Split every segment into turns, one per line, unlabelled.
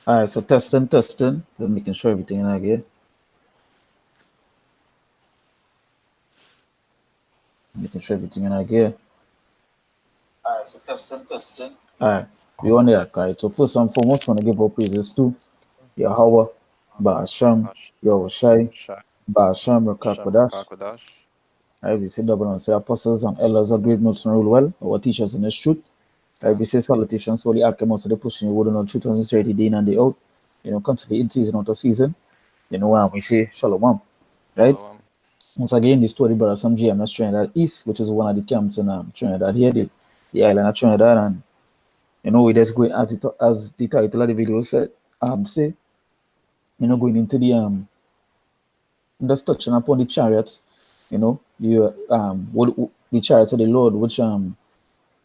All right, so testing, testing. Just making sure everything in gear. Making sure everything in gear. All right, so testing, testing. All right, we on there, right? So first and foremost, want to give our praises to Yahweh, Ba'asham, Yahushai,
Sha-
Ba'asham, Rakakwadash.
Shamakakadash.
Right, we say double and say apostles and elders are great notes and rule well, our teachers in this truth. Right, we say salutations, holy Akim, so they pushing the word on truth and sincerity day in and day out. Constantly in season, out of season. We say shalom. Right?
Shalom.
Once again, the story brother some GMS Trinidad East, which is one of the camps in Trinidad here, the island of Trinidad, and we just going as the title of the video said, say, going into the just touching upon the chariots, you what the chariots of the Lord, which the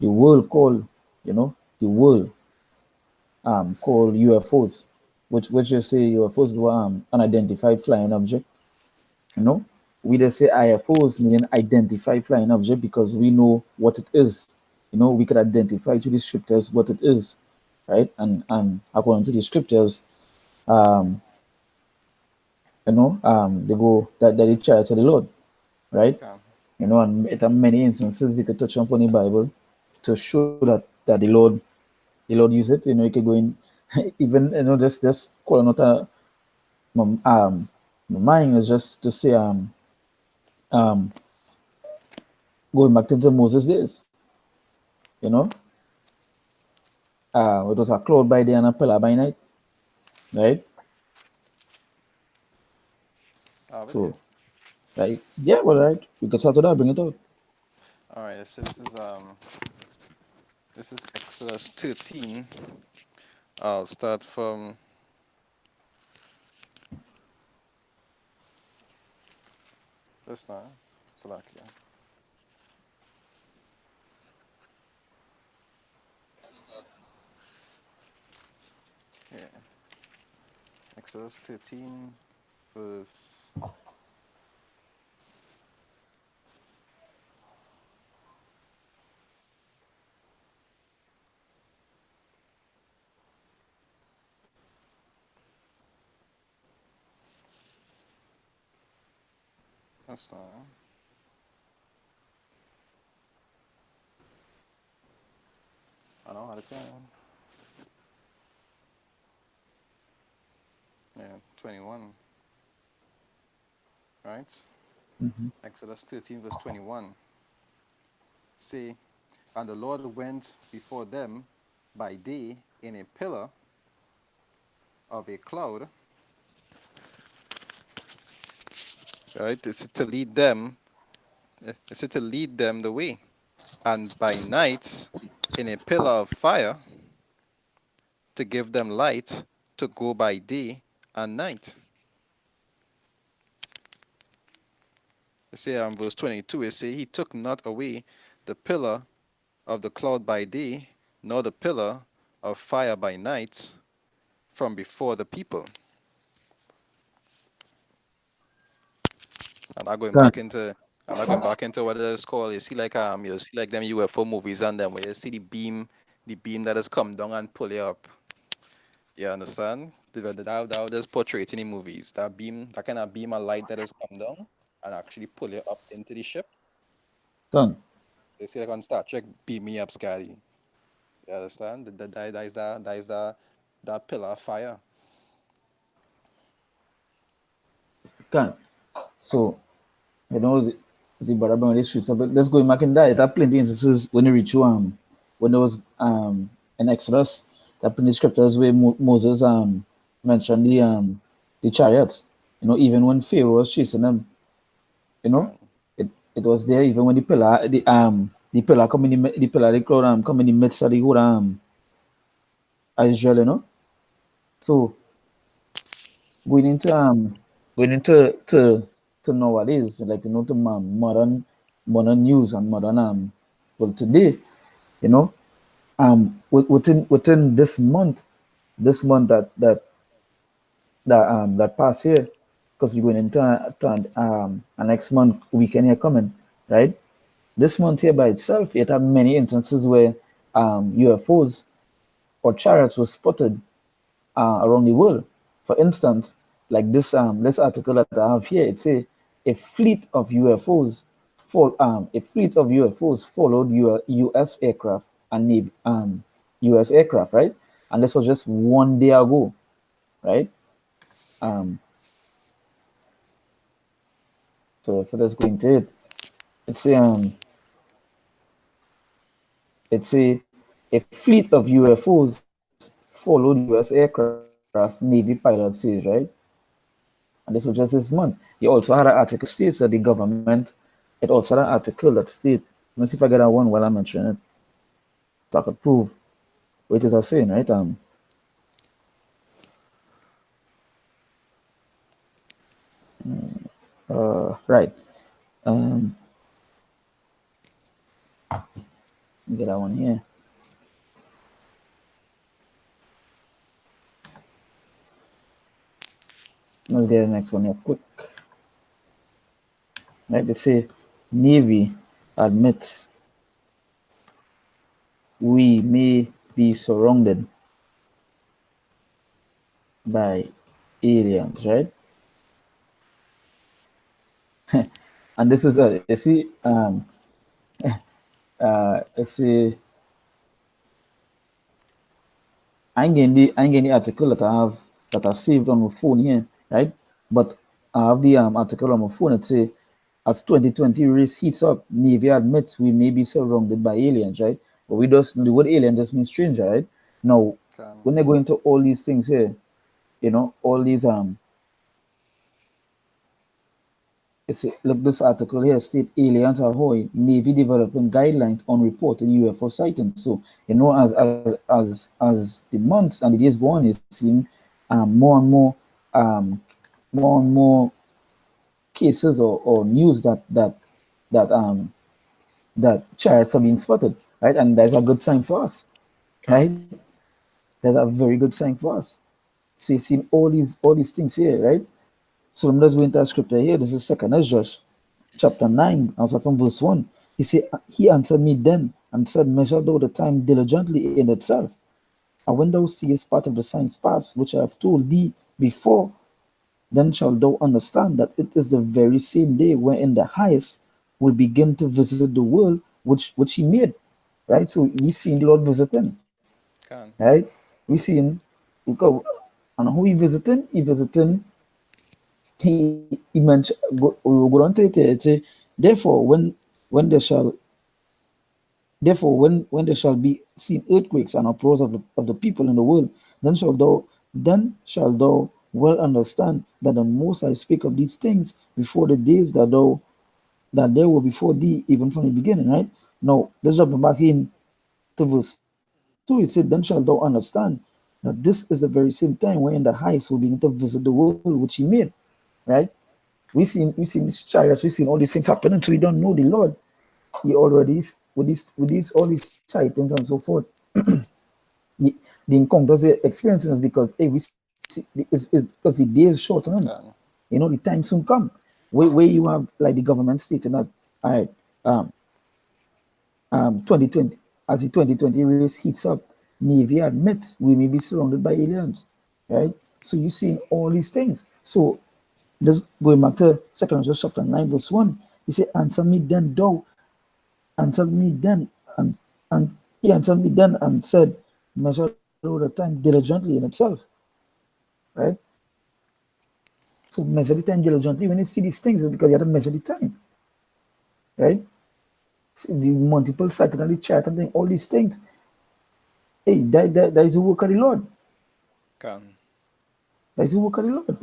world call, the world call UFOs, which you say UFOs were unidentified flying object. You know, we just say IFOs meaning identify flying object because we know what it is. We could identify to the scriptures what it is, right? And according to the scriptures, um, they go that the chariots of the Lord, right?
Come.
And it are many instances you could touch upon the Bible to show that the Lord use it. You could go in even just calling out my mind is just to say um going back to the Moses days, you know, it was a cloud by day and a pillar by night, right?
With you.
So, like, yeah, well, right, we could start with that, bring it out.
All right. So this is Exodus 13. I'll start from this time. Salakia. Yeah. Exodus 13, verse. This time. I know how to turn. Yeah, 21. Right.
Mm-hmm.
Exodus 13, verse 21. Say, and the Lord went before them by day in a pillar of a cloud. Right. This is to lead them. This is to lead them the way. And by night in a pillar of fire to give them light to go by day and night. You see verse 22, it say, he took not away the pillar of the cloud by day, nor the pillar of fire by night from before the people. And I'm going
Can,
back into what it is called. You see like them UFO movies and them where you see the beam that has come down and pull you up. You understand? That is portrayed in the movies. That kind of beam of light that has come down and actually pull you up into the ship.
can.
They say like on Star Trek, beam me up, Scotty. You understand? That pillar of fire.
Can. So, the brother on the streets, but let's go back in that. There are plenty instances when you reach when there was in Exodus, there are plenty scriptures where Moses mentioned the chariots. Even when Pharaoh was chasing them, you know,
Can.
it was there even when the pillar come in the pillar the cloud come in the midst of the whole Israel, So going into going into to nowadays, like to modern news and modern well today, you know, within this month that passed here, because we're going into a next month weekend here coming, right? This month here by itself, it had many instances where UFOs or chariots were spotted around the world. For instance, like this article that I have here, it say a fleet of UFOs followed U.S. aircraft and Navy U.S. aircraft, right? And this was just one day ago, right? Um, so if let's go into it, it's a fleet of UFOs followed U.S. aircraft, Navy pilot says, right? And this was just this month. He also had an article states that the government, it also had an article that state, let's see if I get that one while I'm mentioning it, so I could prove what it is I'm saying, right? Right. Um, get that one here. Let's get the next one here quick. Right, they say Navy admits we may be surrounded by aliens, right? And this is you see, let's see, I ain't getting the article that I saved on my phone here, right? But I have the article on my phone. It say as 2020 race heats up, Navy admits we may be surrounded by aliens, right? But we just the word alien just means stranger, right? Now, when they go into all these things here, all these look, this article here state aliens ahoy, Navy developing guidelines on reporting UFO sightings. So as the months and the days go on, you're seeing more and more cases or news that chariots are being spotted, right? And that's a good sign for us, right? That's a very good sign for us. So you're seeing all these things here, right? So let's go into the scripture here. This is Second Ezra, chapter 9, also from verse 1. He said, He answered me then and said, Measure thou the time diligently in itself. And when thou seest part of the signs past, which I have told thee before, then shalt thou understand that it is the very same day wherein the highest will begin to visit the world which he made. Right? So we seen the Lord visiting. Right? We seen go and who he visiting? He mentioned we will go on to it. It say, therefore, when there shall when there shall be seen earthquakes and uproars of the people in the world, then shall thou well understand that the most I speak of these things before the days that there were before thee, even from the beginning, right? Now let's jump back in to verse 2. It said, Then shalt thou understand that this is the very same time wherein the highest will begin to visit the world which he made, right? We seen these chariots, we seen all these things happening, so we don't know the Lord. He already with these all these sightings and so forth. The encounters they're experiencing is because hey, we see it's because the day is short on. The time soon come. Where you have like the government stating that all right, 2020 as the 2020 race heats up, Navy admits we may be surrounded by aliens, right? So you're seeing all these things. So just going back to 2 Corinthians chapter 9, verse 1, he said, Answer me then, thou, answer me then, and he answered me then and said, Measure the time diligently in itself, right? So measure the time diligently. When you see these things, it's because you have to measure the time, right? See the multiple sighting on the chart and all these things. Hey, that is the work of the Lord. That is the work of the Lord,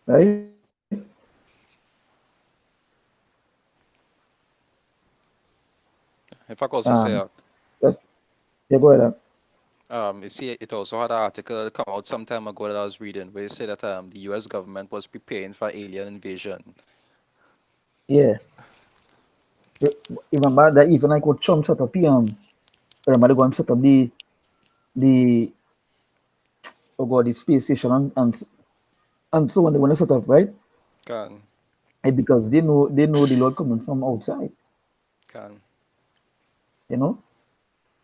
right?
If I could also say,
yeah, go ahead.
you see, it also had an article that come out some time ago that I was reading where it said that the U.S. government was preparing for alien invasion.
Yeah. Remember that even like what Trump set up remember they go and set up the the space station and so when they want to set up, right? And because they know the Lord coming from outside. You know?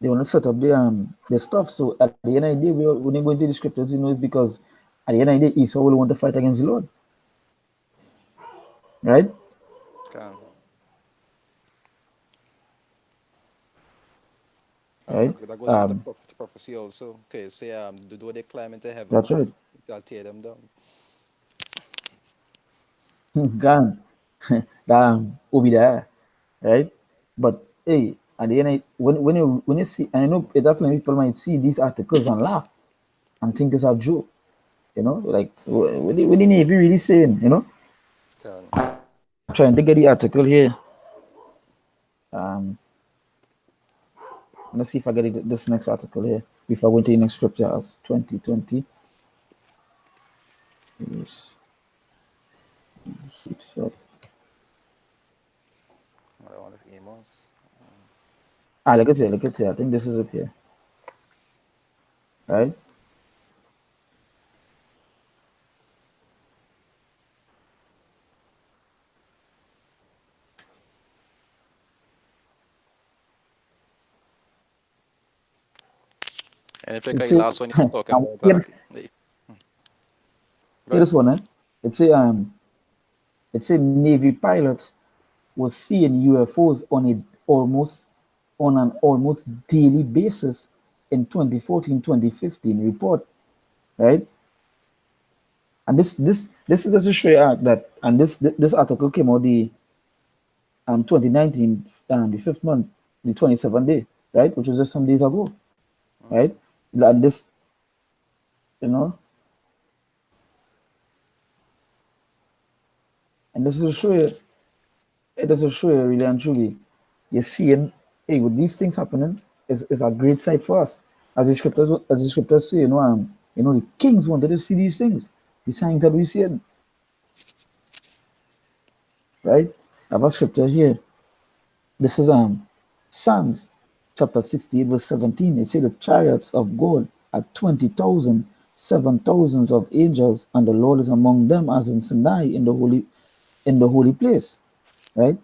they want to set up the stuff. So at the end of the day, when they go into the scriptures, it's because at the end of the day, Esau will want to fight against the Lord, right?
Can.
Right?
That goes with the prophecy also. Okay, say though they climb into heaven,
That's right.
I'll tear them down.
Gone. Damn, will be there, right? But hey, at the end, when you see, and I know definitely people might see these articles and laugh and think it's a joke, like what the Navy really saying,
Can.
I'm trying to get the article here. Um, let's see if I get this next article here before I go into the next scripture as 2020. Yes, it said.
I want this Amos.
Look at here. I think this is it here, right?
And if I
It
can
say,
last one you talk
um,
about
hear this,
hey,
hear
good.
this one, eh? It say, Navy pilots was seeing UFOs on an almost daily basis in 2014-2015 report, right? And this is a show you that, and this article came out the 2019, the 5th month, the 27th day, right, which was just some days ago, right? And this, you know, and this is a show you, it is a show you really and truly, you're seeing, hey, with these things happening, is a great sight for us. As the scriptures say, the kings wanted to see these things, the signs that we see, right? I have a scripture here. This is Psalms chapter 68, verse 17. It says the chariots of God are 20,000, 7,000 of angels, and the Lord is among them as in Sinai in the holy place. Right?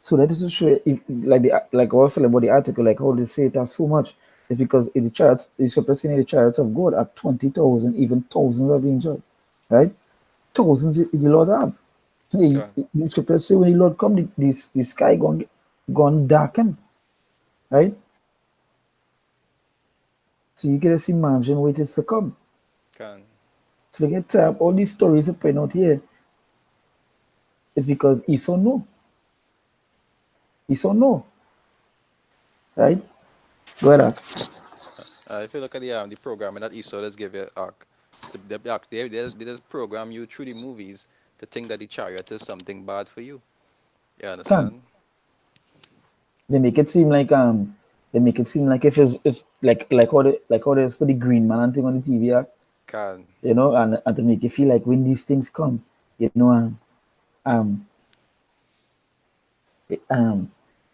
So that is to show if, like also about the article, like how they say it has so much, is because in the chariots, the scripture saying the chariots of God are 20,000, even thousands of angels. Right? Thousands the Lord have.
Can.
The scripture say when the Lord come, the sky gone darken, right? So you can just imagine what is to come.
Can.
So they get tired. All these stories are playing out here is because Esau know. Esau know, right? Go ahead.
If you look at the programming that Esau does give you they just program you through the movies to think that the chariot is something bad for you. You
Can
understand?
they make it seem like if how there's put the green man and thing on the TV act,
Can.
and to make you feel like when these things come, um um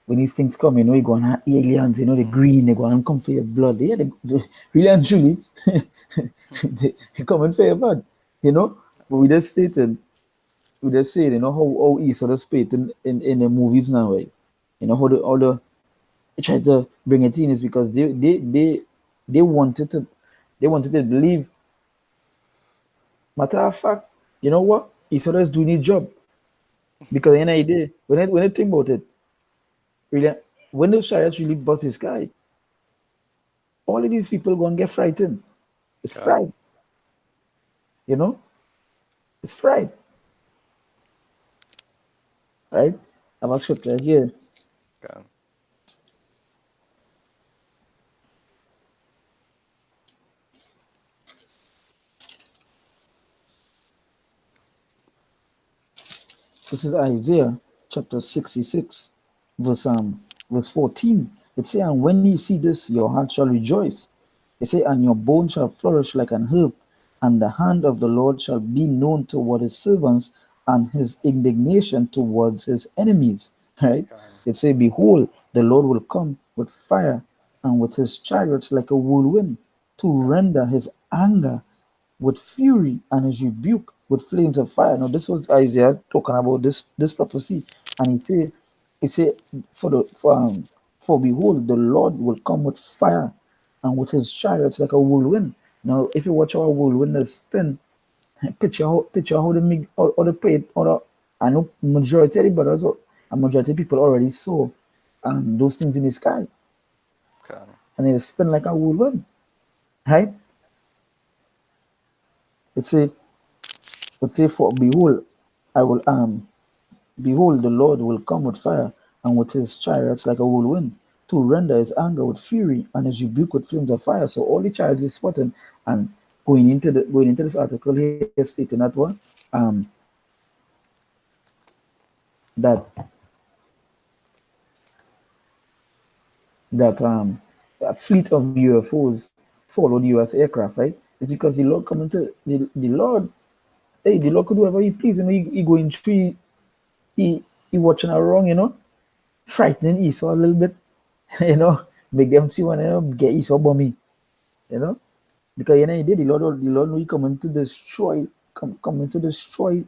when these things come, you go on aliens, the green, they go and come for your blood. Yeah, they really and truly, they come and for your blood, But we just stated, we just said, how Esau just played in the movies now, right? How they try to bring it in is because they wanted to believe. Matter of fact, you know what? Esau just doing his job because at the end of the day, when I think about it, really, when those chariots really bust the sky, all of these people going to get frightened. It's
Can.
fright, you know? It's fright, right? I have a scripture here.
Can.
This is Isaiah chapter 66, verse 14. It says, and when you see this, your heart shall rejoice. It says, and your bones shall flourish like an herb, and the hand of the Lord shall be known toward his servants, and his indignation towards his enemies. Right?
Can.
It says, behold, the Lord will come with fire, and with his chariots like a whirlwind, to
Can.
render his anger with fury and his rebuke with flames of fire. Now, this was Isaiah talking about this prophecy, and he said for For behold, the Lord will come with fire, and with his chariots like a whirlwind. Now, if you watch how a whirlwind is spin, picture how they make or the play or the, I know majority of the brothers a majority of people already saw those things in the sky,
Can.
and it spin like a whirlwind, right? It say, for behold, I will behold, the Lord will come with fire, and with his chariots like a whirlwind, to render his anger with fury, and his rebuke with flames of fire. So all the chariots is spotting, and going into this article here, stating that one, um, that a fleet of UFOs followed U.S. aircraft, right? It's because the Lord coming to the Lord. Hey, the Lord could do whatever he please. He going through. He watching around. Frightening Esau a little bit. Make them see when get Esau by me. You know, because he did the Lord know he coming to destroy, coming to destroy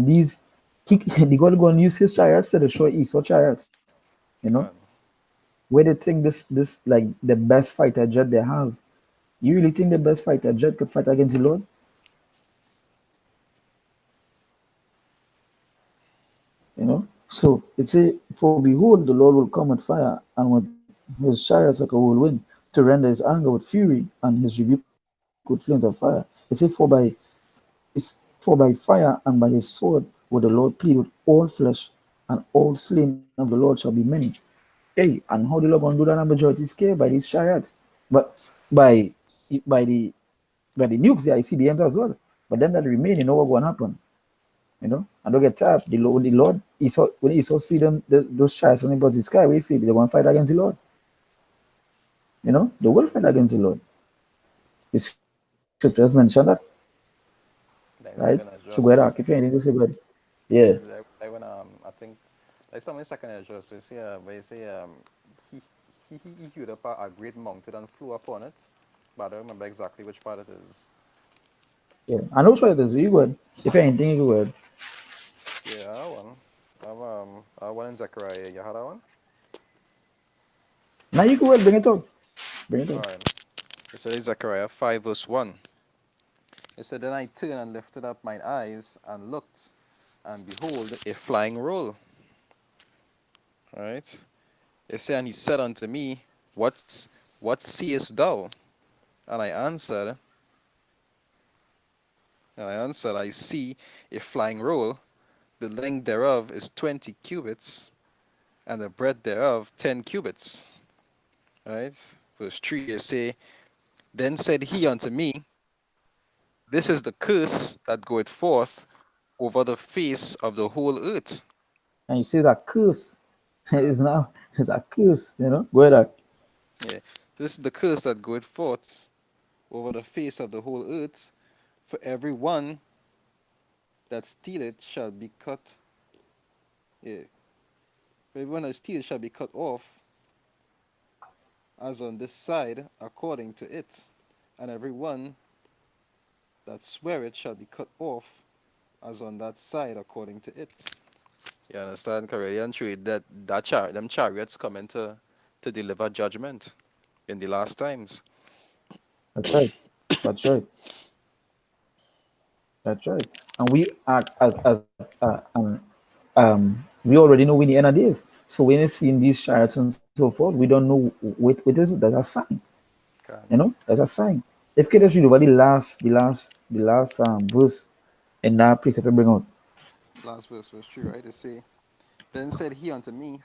these. The God going to use his chariots to destroy Esau chariots.
Can.
Where they think this like the best fighter jet they have. You really think the best fighter jet could fight against the Lord? So it say, for behold, the Lord will come with fire, and with his chariots like a whirlwind, to render his anger with fury, and his rebuke with flames of fire. It say, for by fire and by his sword will the Lord plead with all flesh, and all slain of the Lord shall be many. Hey, and how the Lord gonna do that? And majority scared by these chariots, but by by the by the nukes, yeah, ICBMs as well. But then that remain, what going to happen? And don't get tired. The Lord, when Esau see those chariots on the sky, we feel they want to fight against the Lord. They will fight against the Lord. The scriptures mention that, right?
Then second
So
is
go ahead, if
just
you anything to say, go ahead. Yeah.
like when I think like something second is just we say where you say he he hewed up a great mountain and flew upon it, but I don't remember exactly which part it is.
Yeah. I know what it is. You go ahead. If anything, you go ahead.
Yeah, I one. I one in Zechariah. You had that one?
Now you go ahead, bring it up. Bring it
All
up.
right. It said in Zechariah 5 verse 1. It said, then I turned and lifted up mine eyes and looked, and behold, a flying roll. All right. It said, and he said unto me, what seest thou? And I see a flying roll. The length thereof is 20 cubits, and the breadth thereof 10 cubits. All right. Verse 3, it say, then said he unto me, this is the curse that goeth forth over the face of the whole earth.
And you say it's a curse.
God.
It's a curse, Go ahead.
Yeah. This is the curse that goeth forth over the face of the whole earth, for every one that stealeth shall be cut. Yeah. For everyone that stealeth shall be cut off, as on this side, according to it. And every one that sweareth shall be cut off, as on that side, according to it. You understand correctly and truly them chariots coming to deliver judgment in the last times.
That's right. That's right. That's right. And we act we already know when the end of days. So when you see these chariots and so forth, we don't know what is it. That's a sign.
Can.
That's a sign. If you just read over the last verse in that precept to bring out.
Last verse was true, right? It say, then said he unto me,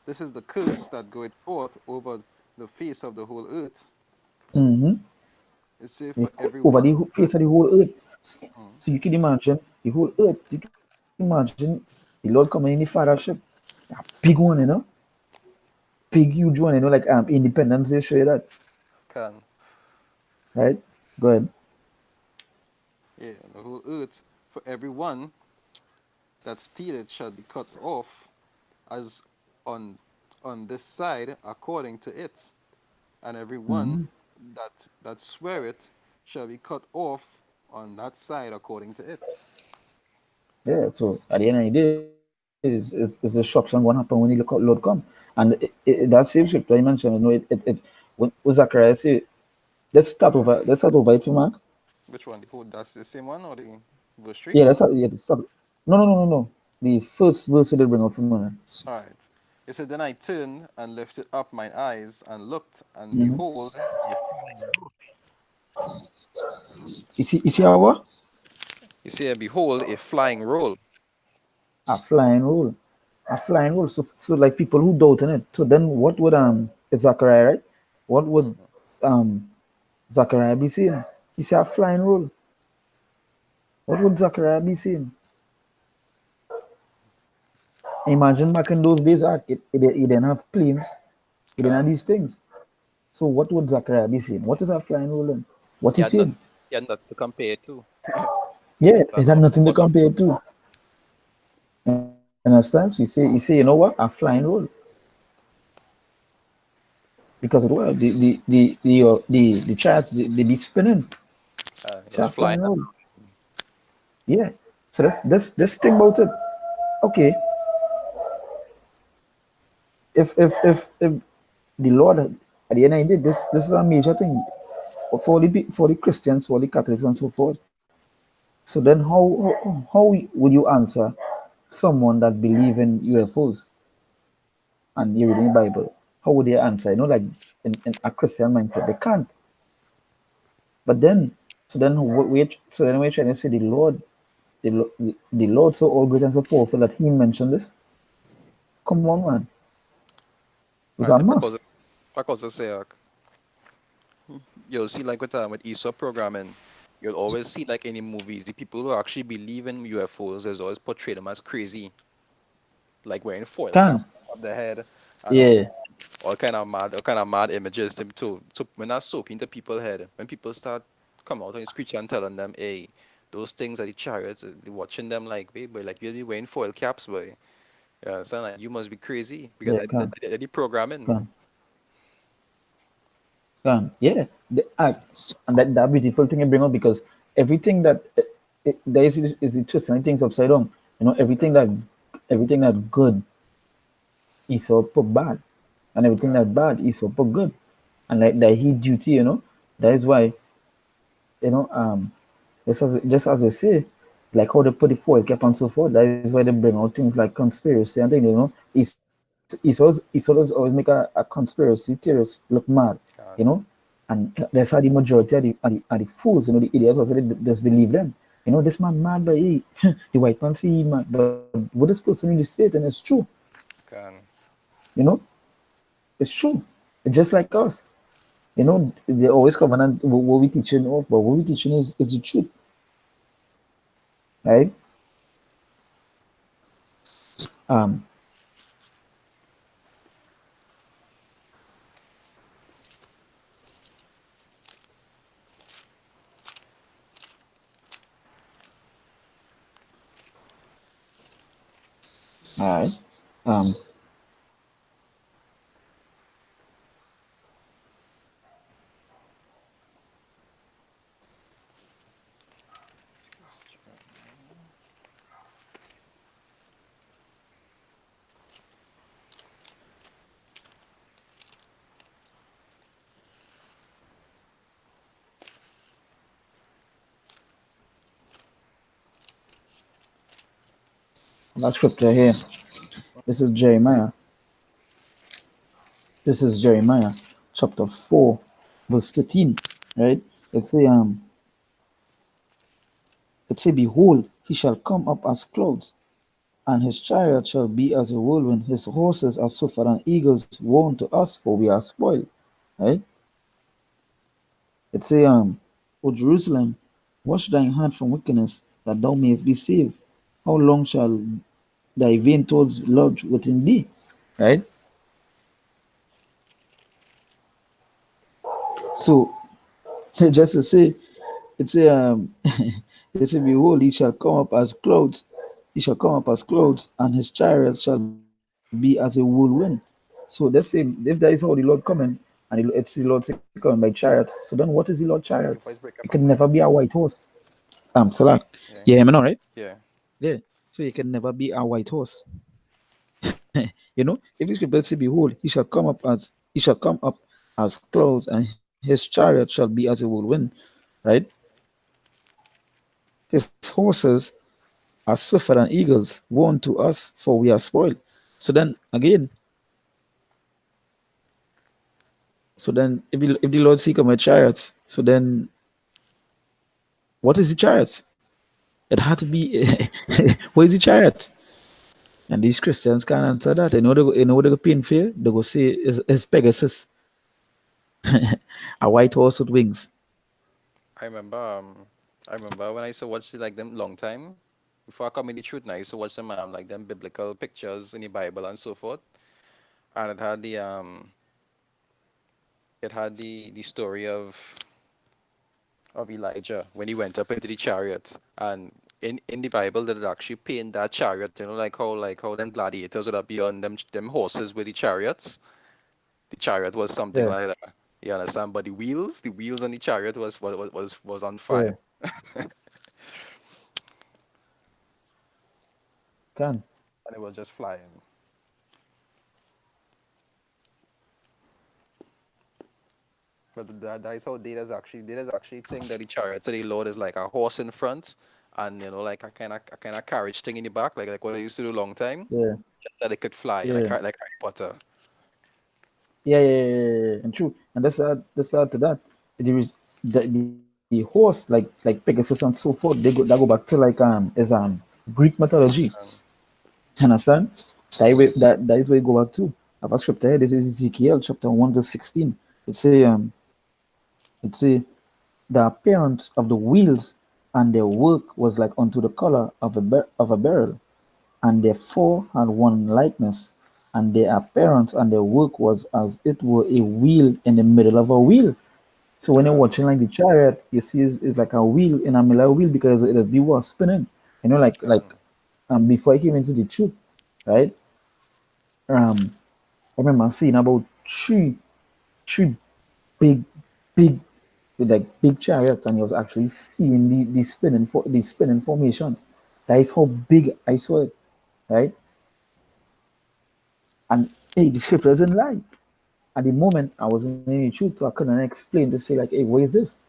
this is the curse that goeth forth over the face of the whole earth.
Mm-hmm.
It say, for every
Over
one
the
that
face of the whole earth. So,
mm,
so you can imagine the whole earth. You can imagine the Lord coming in the fathership. A big one, big huge one, like Independence Day show you that,
can,
right? Go ahead.
yeah, the whole earth, for every one that stealeth shall be cut off, as on this side according to it, and every one
Mm-hmm.
that sweareth shall be cut off on that side according to it.
Yeah. So at the end of the day, is destruction going to happen when the Lord come. And that same scripture you mentioned, when Zachariah say, let's start over it for Mark.
Which one? The whole that's the same one or the verse 3?
Yeah, let's start. No. The first verse they bring up for me.
All right. It said, Then I turned and lifted up mine eyes and looked, and
Mm-hmm.
behold, a flying roll.
You see how what?
He said, Behold, a flying roll.
A flying rule. A flying rule. So like people who doubt in it. So then what would it's Zachariah, right? What would
Mhm.
um Zachariah be saying? He said a flying rule. What would Zachariah be saying? Imagine back in those days, he didn't have planes, he didn't have
Can
these things. So what would Zachariah be saying? What is a flying rule then? What
he
he's
had not
saying?
he had not to compare it to.
Yeah, it
That's
had
what
nothing to
what
compare to. Understand? So you say, you know what? A flying rule. Because it was the charts they be spinning.
he
It's
was
a
flying
flying
up.
rule. Yeah. So let's think about it. Okay, if the Lord at the end of the day, this is a major thing for the Christians, for the Catholics, and so forth. So then, how would you answer someone that believe in UFOs and you reading the Bible? How would they answer? Like in a Christian mindset, they can't. But then, so then we're trying to say the Lord so all great and so powerful that He mentioned this. Come on, man, it's
Right.
a
If
must.
I could say, you'll see like with ESO programming, you'll always see like any movies, the people who actually believe in UFOs, there's always portray them as crazy, like wearing foil cap
Can
on their head and
yeah,
all kind of mad images to when that soak into people's head. When people start come out on the street and telling them, hey, those things are the chariots, they're watching them like, hey, boy, like you'll be wearing foil caps, boy. Yeah, sound like you must be crazy because
yeah,
the programming.
can. Yeah, the act and that beautiful thing you bring up because everything that there is it twisting things upside down. Everything that good is so put bad, and everything
Can
that bad is so put good, and like that he duty. That is why just as I say, like how they put the foil cap and so forth. That is why they bring out things like conspiracy and things. It's always make a conspiracy theorist look mad. You know,
can
and that's how the majority are the fools. The idiots also they just believe them. This man mad, but he, the white man see him mad, but what this person really said, and it's true.
can.
You know, it's true. It's just like us. They always come and what we teaching of, but what we teaching is the truth, right? Um, all right. Um, that scripture here. This is Jeremiah. This is Jeremiah, chapter 4, verse 13. Right? It say behold, he shall come up as clouds, and his chariot shall be as a whirlwind, his horses are swifter than eagles. Woe unto us, for we are spoiled. Right? It say O Jerusalem, wash thine hand from wickedness, that thou mayest be saved. How long shall thy vain thoughts lodge within thee? Right? So just to say, it's a it say, behold, he shall come up as clouds, he shall come up as clouds, and his chariot shall be as a whirlwind. So let's say if that is how the Lord coming, and it's the Lord coming by chariots. So then what is the Lord chariots?
Your
It
voice
can
break up
never
a
be
bit.
a white horse. Salak.
Yeah.
Yeah, am I know, right?
Yeah.
Yeah. So it can never be a white horse. You know, if the scripture say, behold, he shall come up as clouds, and his chariot shall be as a whirlwind, right? His horses are swifter than eagles. Woe unto us, for we are spoiled. So then again, if the Lord seek my chariots, so then what is the chariots? It had to be what is the chariot? And these Christians can't answer that. You know what they go pain for? They go say is Pegasus, a white horse with wings.
I remember I remember when I used to watch it like them long time before I come in the truth. Now I used to watch them like them biblical pictures in the Bible and so forth, and it had the story of Elijah when he went up into the chariot. And in the Bible, did it actually paint that chariot? You know, like how them gladiators would be on them horses with the chariots. The chariot was something
Yeah,
like that. You understand? But the wheels on the chariot was on
yeah,
fire,
can.
and it was just flying. But that is how they does actually think that the chariots of the Lord is like a horse in front, and like a kind of carriage thing in the back, like what I used to do a long time,
Yeah,
just that it could fly
yeah,
like Harry Potter.
yeah. And true. And that's add to that. There is the horse, like Pegasus and so forth. That go back to like is Greek mythology.
Um,
Understand? That is where you go back to. I have a scripture here. This is Ezekiel chapter 1 verse 16. It say the appearance of the wheels and their work was like unto the color of a beryl, and their four had one likeness, and their appearance and their work was as it were a wheel in the middle of a wheel. So when you're
um,
watching like the chariot, you see it's like a wheel in a middle of a wheel because the wheel was spinning. You know, before I came into the truth, right? Um, I remember seeing about three big, big, with like big chariots, and you was actually seeing the spinning formation. That is how big I saw it, right? And hey, the scripture doesn't lie. At the moment, I was in the truth, so I couldn't explain to say like, hey, what is this?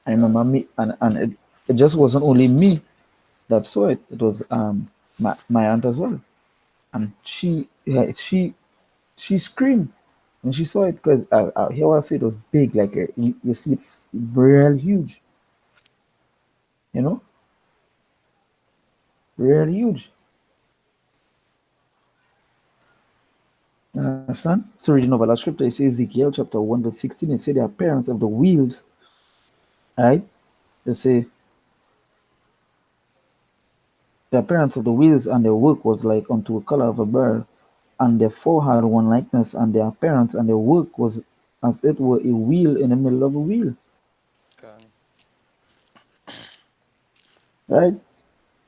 I remember
um,
me, and it just wasn't only me that saw it. It was my aunt as well, and she screamed when she saw it because here I see it was big, like you see it real huge, you know, real huge. You understand? So reading over that scripture, it says Ezekiel chapter 1 verse 16. It said the appearance of the wheels, right? They say the appearance of the wheels and their work was like unto a color of a bird, and their four had one likeness, and their appearance and their work was as it were a wheel in the middle of a wheel,
um,
right?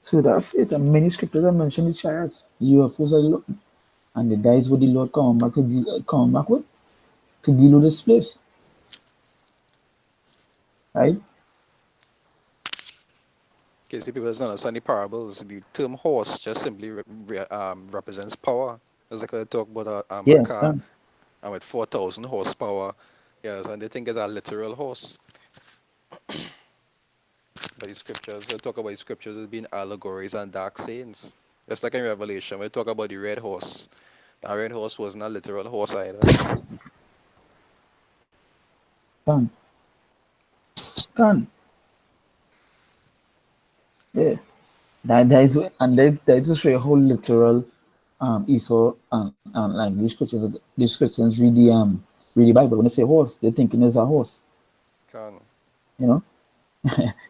So that's it. And many scriptures have mentioned the chariots, UFOs are looking, and the dice what the Lord come back with to deal with this place, right?
in case the people doesn't understand the parables, the term horse just simply represents power. As like I talk about a
Yeah,
car and with 4,000 horsepower. Yes, and they think it's a literal horse. But the scriptures, we talk about the scriptures as being allegories and dark sayings. Just like in Revelation, we talk about the red horse. That red horse wasn't a literal horse either.
can, can, yeah. That is and that is to show you how literal Esau and like these Christians read the Bible. When they say horse, they're thinking it's a horse.
Can
You know,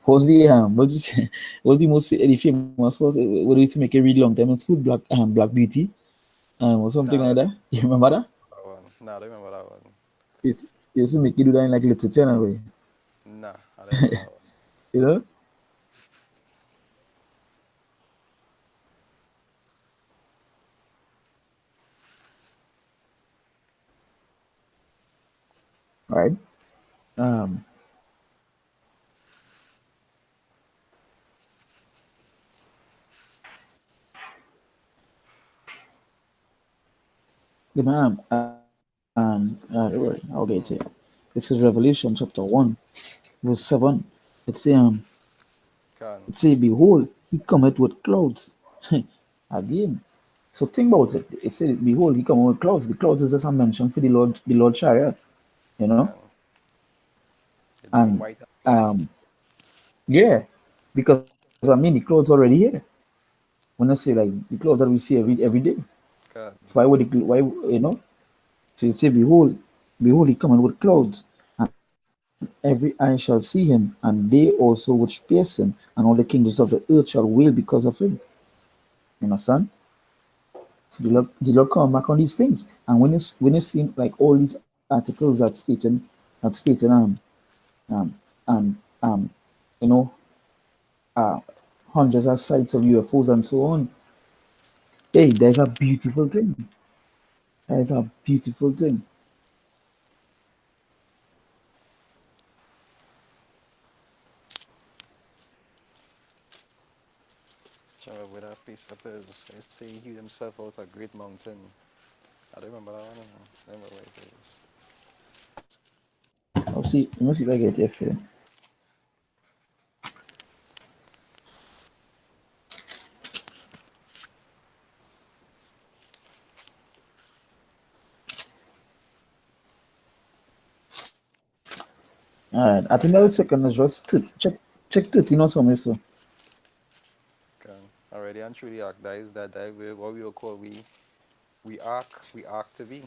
horse the what's the famous horse? What do you used to make it read long time in school? Black Beauty, or something
nah, I
like
don't
that. You remember that?
remember that one. Nah, I don't remember that one.
It's it used to make you do that in like literature in a way.
Nah, I don't remember that one.
You know, right? Um, The I'll get it. This is Revelation chapter 1, verse 7. It say,
Can.
behold, he cometh with clouds. Again. So think about it. It said, behold, he cometh with clouds. The clouds is just a mention for the Lord chariot, you know?
Can. It being
And
white and fluffy.
um, yeah, because I mean the clouds already here. When I say like the clouds that we see every day.
Can.
So why So it say, behold, he cometh with clouds, and every eye shall see him, and they also which pierce him, and all the kingdoms of the earth shall wail because of him. You understand? So the Lord come back on these things. And when you see like all these articles that stating and you know uh hundreds of sites of UFOs and so on, hey, there's a beautiful thing. There's a beautiful thing.
Shower with a piece of his. It say he himself out a great mountain. I don't remember that one. I don't remember where it is.
Let me see if I get it for you. All right, I think that was second is just check 13 or something. So,
Can. Already and truly act. That is what we will call we arc to be.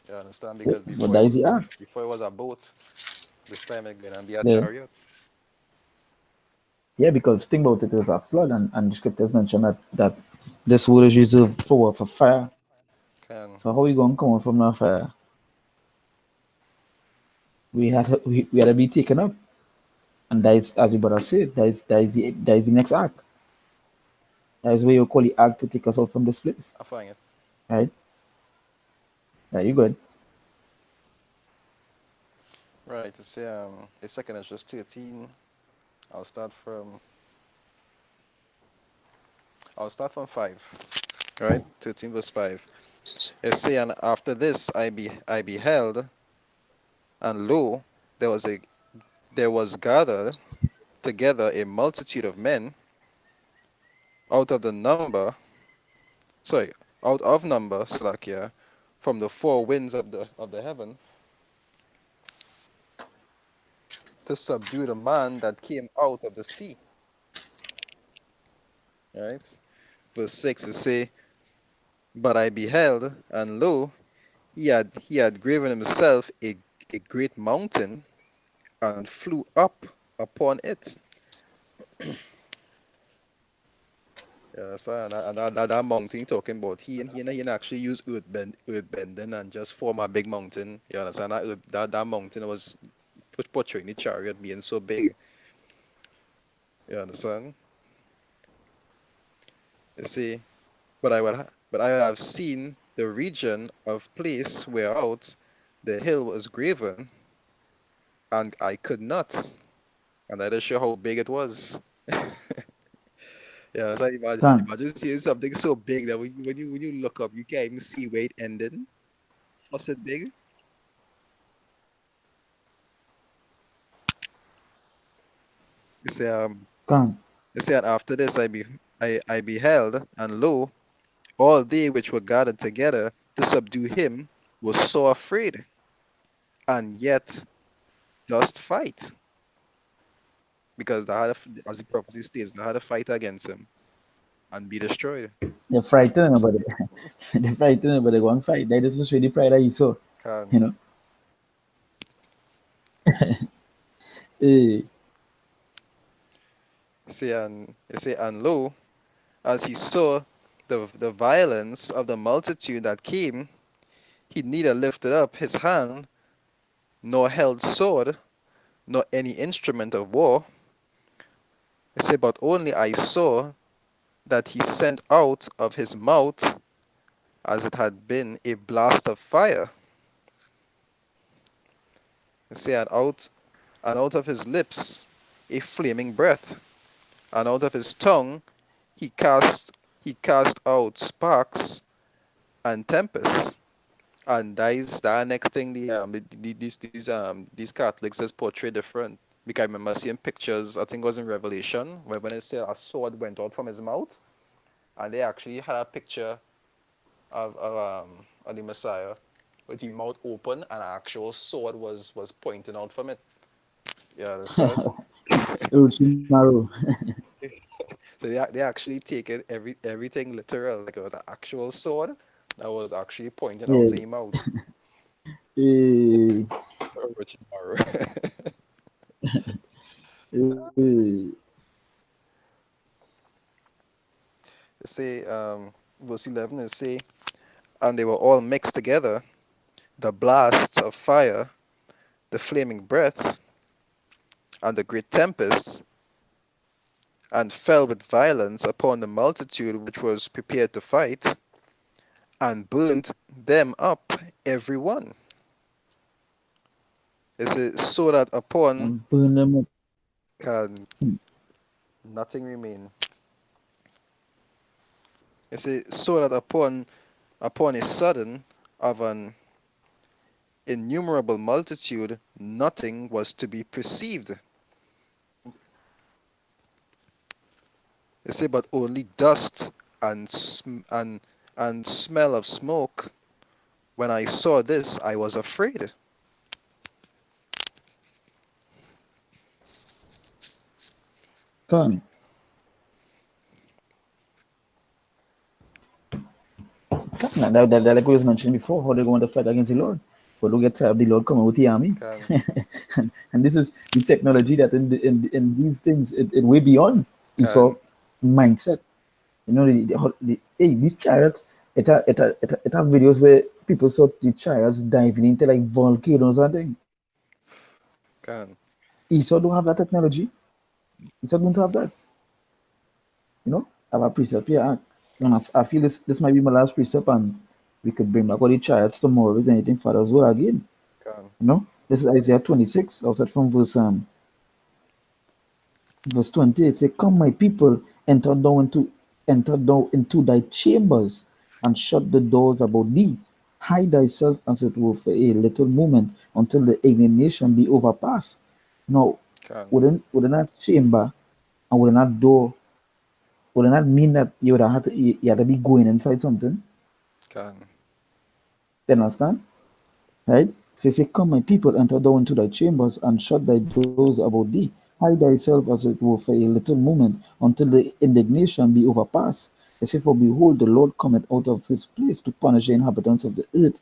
You understand? Because
but that is the ark.
before it was a boat, this time it's gonna be a
Yeah,
chariot.
yeah, because think about it, it was a flood, and the scriptures mention that this water is reserved for fire. So
Can.
how we gonna come out from that fire? We had to be taken up, and that is, as your brother said, that is the next ark. That is where you call the ark to take us out from this place,
I find it.
right? Yeah, you good?
Right. To say the second is just 13. I'll start from I'll start from 5. Right? 13 verse 5. It say, and after this I beheld, and lo, there was a there was gathered together a multitude of men out of the number sorry, out of number, Slakia, from the four winds of the heaven, to subdue the man that came out of the sea. Right? Verse 6 it say, but I beheld, and lo, he had graven himself a great mountain, and flew up upon it. Yeah, so and that mountain talking about he actually used earth bending and just form a big mountain. You understand that mountain was portraying the chariot being so big. You understand? You see, but I have seen the region of place whereout the hill was graven, and I could not, and I just show how big it was. Yeah, so
Can
imagine seeing something so big that when you look up, you can't even see where it ended. Was it big? You say,
can
and after this I beheld, and lo, all they which were gathered together to subdue him were so afraid, and yet just fight, because they had, as the prophecy states, they had to fight against him and be destroyed.
they're frightened about it. They're frightened about the one fight. That is just really pride that you saw. You
Can
know. Eh,
say, and lo, as he saw the violence of the multitude that came, he neither lifted up his hand, nor held sword, nor any instrument of war. It say, but only I saw that he sent out of his mouth, as it had been a blast of fire. It say, and out of his lips a flaming breath, and out of his tongue he cast out sparks and tempests. And that next thing these Catholics is portray different. Because I remember seeing pictures, I think it was in Revelation, where when it said a sword went out from his mouth, and they actually had a picture of the Messiah with the mouth open and an actual sword was pointing out from it. You understand?
Orochimaru.
So they actually taken everything literal, like it was an actual sword that was actually pointing
Yeah.
out in mouth.
Eh,
Orochimaru.
eh.
It say verse 11 it say, and they were all mixed together, the blasts of fire, the flaming breath, and the great tempests, and fell with violence upon the multitude which was prepared to fight, and burnt them up every one. It says, so that upon
And burn them up.
can nothing remain. It says, so that upon a sudden of an innumerable multitude nothing was to be perceived. It says, but only dust and and smell of smoke. When I saw this, I was afraid.
Turn. That like we was mentioned before, how they're going to fight against the Lord. But look at the Lord coming with the army.
Can
And this is the technology that in these things, it way beyond Esau
can
mindset. You know, hey, these chariots, it have videos where people saw the chariots diving into like volcanoes and things.
can
Esau don't have that technology. Esau don't have that. You know, I have a precept here. And I feel this might be my last precept, and we could bring back all the chariots tomorrow. Is anything for us well again?
can
You know, this is Isaiah 26. I'll start from verse 28. Say, "Come, my people, enter down into enter down into thy chambers, and shut the doors about thee. Hide thyself as it were for a little moment, until the indignation be overpassed." Now,
can
within that chamber and within that door, would not mean that you would have you had to be going inside something.
can
You understand? Right? So he said, "Come, my people, enter thou into thy chambers, and shut thy doors about thee. Hide thyself as it were for a little moment, until the indignation be overpassed. He said, For behold, the Lord cometh out of his place to punish the inhabitants of the earth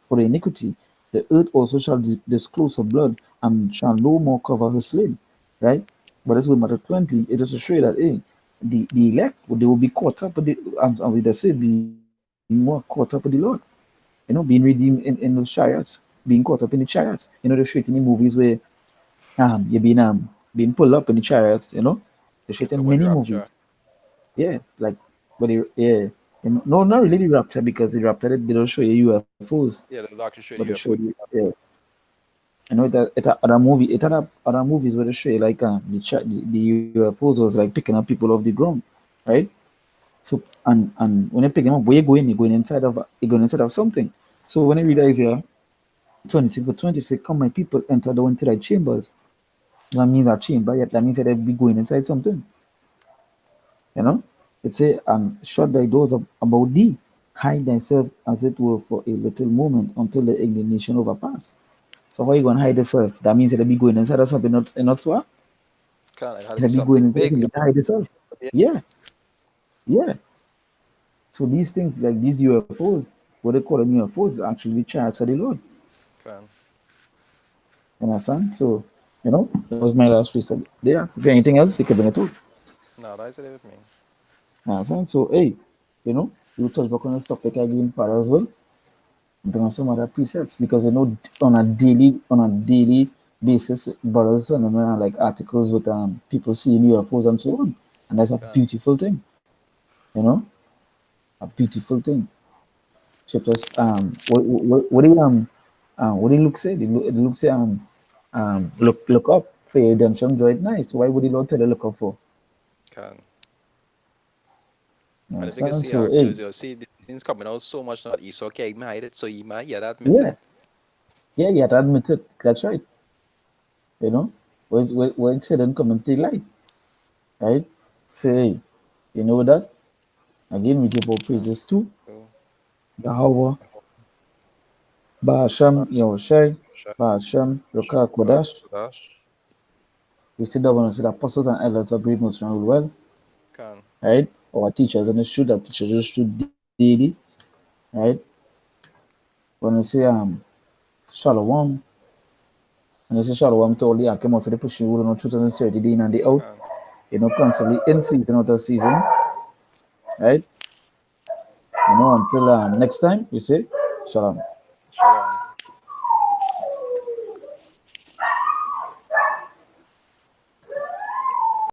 for their iniquity. The earth also shall disclose her blood, and shall no more cover her slain." Right? But that's with matter 20. It is to show you that, hey, the elect, they will be caught up with the, and we just say, being more caught up with the Lord. Being redeemed in those chariots, being caught up in the chariots. They show it in the movies where you're being pulled up in the chariots. They show
you
it
talk
in
about the
many
rapture.
movies. Yeah, like, but yeah, no, not really the rapture, because the rapture they don't show you UFOs,
Yeah, the doctor
but they
showed you
show
a food.
you, yeah. It had other movies where they show you like the UFOs was like picking up people off the ground, right? So and when you pick them up, where you going? You're going inside of something. So when you read
Can
Isaiah 26 to 26, "Come, my people, enter thou into thy chambers." That means a chamber, yet that means that they be going inside something. You know? It say, "And shut thy doors about thee, hide thyself as it were for a little moment, until the indignation overpass." So how you gonna hide yourself? That means that they be going inside of something, not so.
it had to
They
be
be going
something
inside
big.
something to hide yourself. Yeah, yeah. So these things like these UFOs, what they call them UFOs, actually chariots of the Lord.
Can
You understand? So, that was my last piece of there. If you anything else, you can bring it up.
no, that's it with me.
You understand? So, hey, you touch back on the stuff like again for as well. Bring on some other presets, because on a daily basis, brothers and women are like articles with people seeing UFOs and so on. And that's a
Can
beautiful thing, you know, a beautiful thing. Scriptures, what do you look say? The look say, look up for your redemption, joy it nice. Why would the Lord tell you look up for?
can
You
And if you can
understand?
see
So, hey,
you'll see things coming out so much now that Esau can't even hide it, so he had to admit it.
Yeah, yeah, you have to admit it. That's right. You know, when Satan come and take light, right? Say, hey, you know that? Again, we give our praises to
So,
Yahweh, Ba'asham, Yahushai,
Shah,
Ba'asham, Rokah
Shah,
Kodash.
Kodash,
We sit down and see the apostles and elders of great most rule well,
Khan,
right? Our teachers and the shoot that teachers just shoot daily, right? When we say Shalom, and they say Shalom to all the came out to the pushing rule no truth and sincerity day in and day out,
Khan.
constantly in season out of season, right? Until next time, we say Shalom.
Shalom.